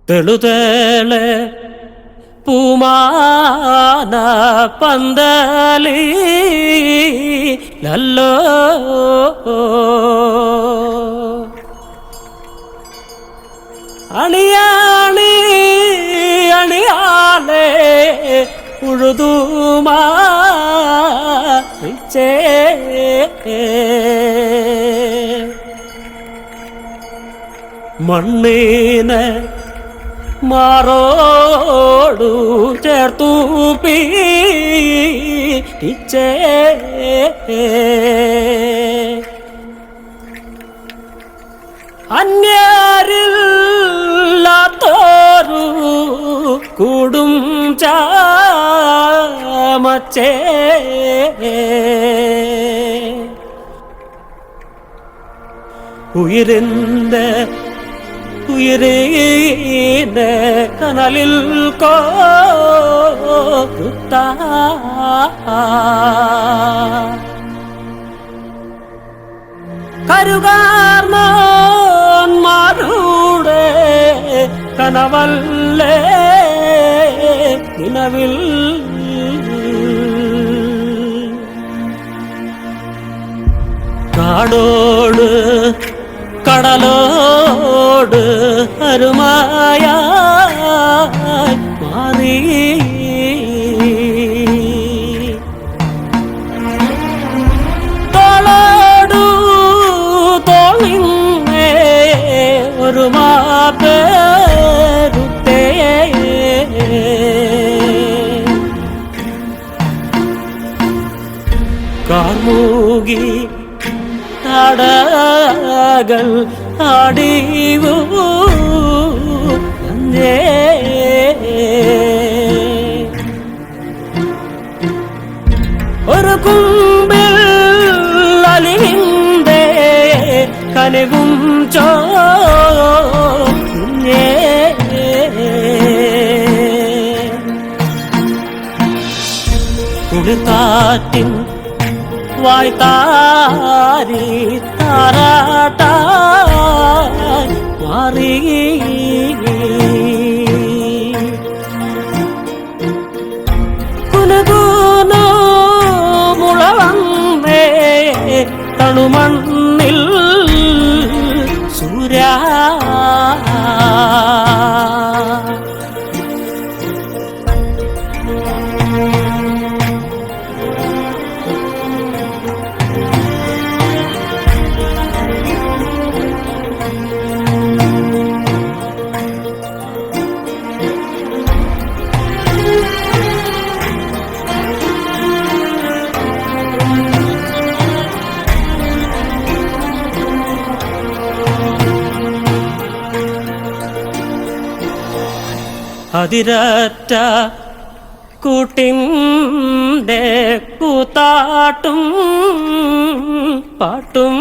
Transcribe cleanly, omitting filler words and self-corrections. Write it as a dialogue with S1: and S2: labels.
S1: തെളുതേളെ പൂമാന പന്തലി ലല്ലോ അണിയാണി അണിയാലേ ഉഴുതുമാച്ചേ മണ്ണീനെ മാറോടു ചേർത്തു പീച്ചേ അന്യരില്ലാത്തോരു കൂടും ചാമച്ചേ ഉയരിന്റെ ഉയരേനെ കനലിൽ കോത്ത കരുകാർമാരുടെ കനവല്ലേ നിലവിൽ കാടോട് കടലോട് അരുമായ മാറി തോളോടു തോളിങ്ങേ ഒരു മാപ്പേരുത്തേ കാർമൂകി ആടകൾ ആടിവൂ ഒരു കുമ്പിൽ അലിവിന്റെ കനകും ചോ കുളിർക്കാറ്റിൻ വായ്ത്താരി താരാട്ട മാറി കുനുകൂനു മുളവന്നേ തണുമണ്ണിൽ സൂര്യ അതിരറ്റ കൂട്ടിൻ്റെ കൂത്താട്ടും പാട്ടും